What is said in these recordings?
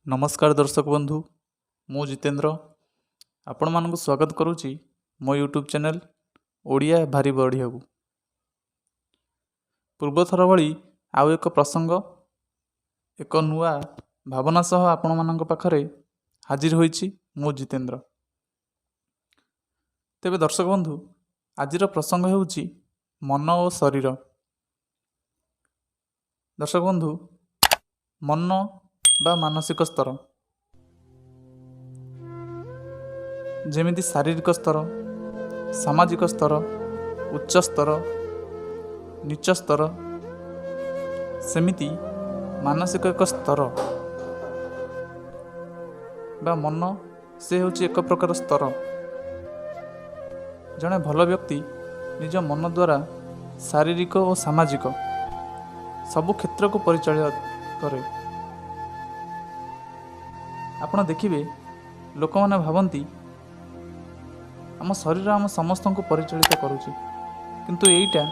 नमस्कार दर्शक बंधु मु जितेंद्र आपण मानक स्वागत करुच्ची मो यूट्यूब चैनल ओडिया भारी बढ़िया को पूर्व थर भली आउ एक प्रसंग एक नुआ भावना सह आपण मानक पाखरे हाजिर होईची मु जितेंद्र। तेबे दर्शक बंधु आजिर प्रसंग हेउची मन और शरीर। दर्शक बंधु मन बा मानसिक स्तर जेमिति शारीरिक स्तर, सामाजिक स्तर, उच्च स्तर, नीच स्तर, सेमिति मानसिक एक स्तर बा मन से होची एक प्रकार स्तर। जड़े भल व्यक्ति निज मन द्वारा शारीरिक और सामाजिक सबु क्षेत्र को परिचालित करे। आपण देखिए लोक मैंने भावती आम शरीर आम समस्त को परिचालित करुच्ची, किंतु एईटा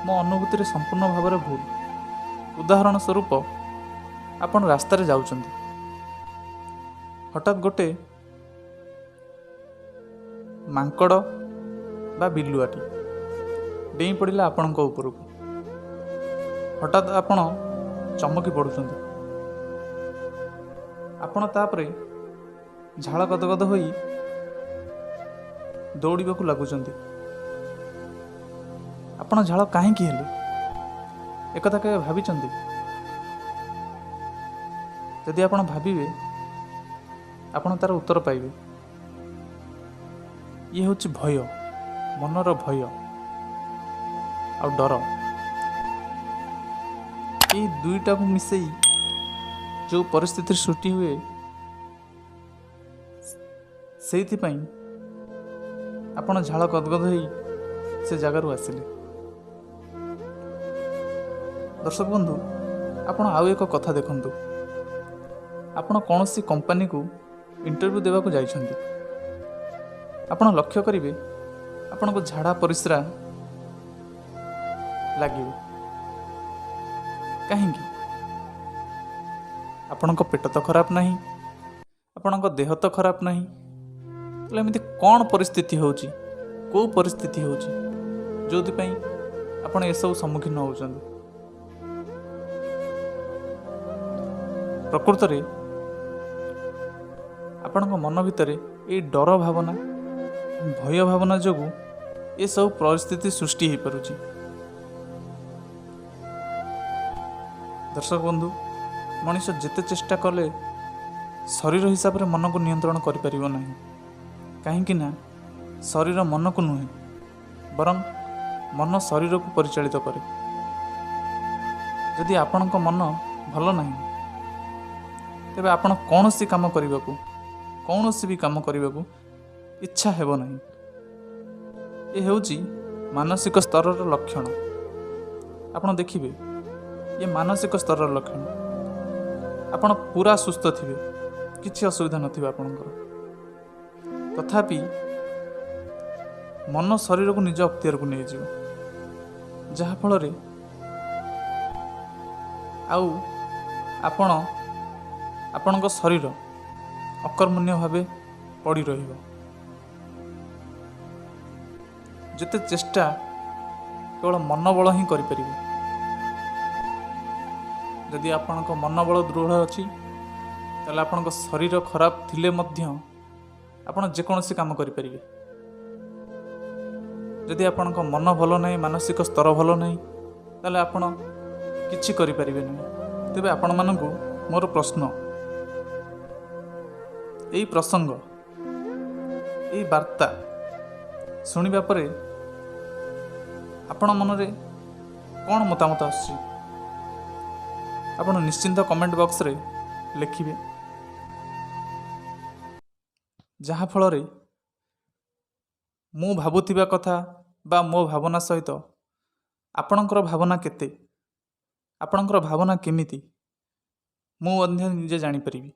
मो अनुभूति संपूर्ण भाव में भूल। उदाहरण स्वरूप आपण रास्तार जाउछंती, हठात गोटे मांकड़ बा बिलुआटी डेई पड़ा आपण उपरकू, हठात आपण चमकी पड़ुछंती, आपण तापरे झाड़ गदगद होई दौड़ाकू लगुचंती। आपण झाड़ कहीं हेले एक केवे भाविचंती? यदि आपण भाविबे आपण तार उत्तर पाइबे। ये होची भय, मनर भय आ डर। ये दुईटा को मिसई जो परिस्थिति सृष्टि हुए से आपण झाड़ गदगद हो से जगार आसिले। दर्शक बंधु आपण आउ एक कथा देखंतु, आपण कौन सी कंपनी को इंटरव्यू देवा को जाइछंती, आपण लक्ष्य करिवे आपण को झाड़ा परिस्रा लागिबे। कहीं आपण को पेट तो खराब नहीं, आपण को देह तो खराब नहीं, तो एमती कौन परिस्थिति होची, को परिस्थिति होची जोथि पई आपण ए सब सम्मुखीन होउछन। प्रकृत रे आपण को मन भितर ए डर भावना, भय भावना जोगु ए सब परिस्थिति सृष्टि हो पारुची। दर्शक बंधु मनुष्य जिते चेष्टा कले शरीर हिसाब से मन को नियंत्रण कर पारिबो नहीं, कहीं ना शरीर मन को नुहे बरं मन शरीर को परिचालित करे। यदि आपण को मन भल नहीं तेबे आपण कौन सी काम करने को, कौन सी भी काम करने को इच्छा हेबो नहीं। ये हेउची मानसिक स्तर लक्षण। आपण देखिबे ये मानसिक स्तर लक्षण। आपण पूरा सुस्थ थिबे, किछि असुविधा नथिबे आपणकर, तथापि मन शरीर को निज अख्तियार को नहीं जीव, जहा फल रे आउ आपण आपणक शरीर अकर्मण्य भावे पड़ी रहिबो। जेते चेष्टा केवल मन बल ही करि परिबे। यदि आपणक मन बल दृढ़ अच्छी ताले आपणक शरीर खराब थिले मध्य आपण जेकोसी काम करें। यदि आपणक मन भल नहीं, मानसिक स्तर भल नहीं, ताले आपण किछि करि परिबे नहीं। तेबे आपण मानकु मोर प्रश्न, एई प्रसंग, एई वार्ता सुनिबा परे आपण मनरे कोन मतामत आछि आपण निश्चिंत कमेंट बॉक्स रे लिखिबे, जहा फल रे मु भाबुथिबा कथा बा मो भावना सहित आपणकर भावना केते, आपणकर भावना केमिति मु अन्य निजे जानि परिबी।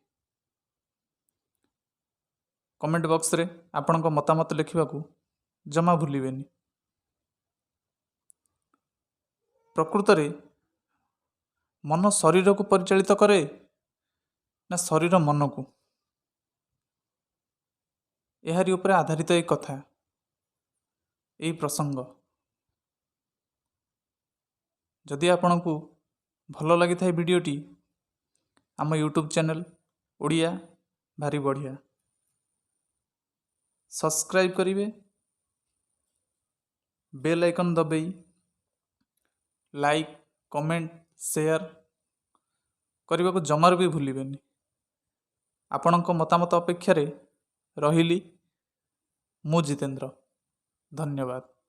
कमेंट बॉक्स रे आपणक मतामत लिखिबा को जमा भूलिबेनी। प्रकृत रे मन शरीर को परिचालित करे ନା ଶରୀର ମନକୁ? ଏହାରି ଉପରେ ଆଧାରିତ ଏହି କଥା, ଏହି ପ୍ରସଙ୍ଗ। ଯଦି ଆପଣଙ୍କୁ ଭଲ ଲାଗିଥାଏ ଭିଡ଼ିଓଟି, ଆମ ୟୁଟ୍ୟୁବ୍ ଚ୍ୟାନେଲ୍ ଓଡ଼ିଆ ଭାରି ବଢ଼ିଆ ସବସ୍କ୍ରାଇବ୍ କରିବେ, ବେଲ୍ ଆଇକନ୍ ଦବାଇ ଲାଇକ୍, କମେଣ୍ଟ, ସେୟାର କରିବାକୁ ଜମାରୁ ବି ଭୁଲିବେନି। ଆପଣଙ୍କ ମତାମତ ଅପେକ୍ଷାରେ ରହିଲି। ମୁଁ ଜିତେନ୍ଦ୍ର। ଧନ୍ୟବାଦ।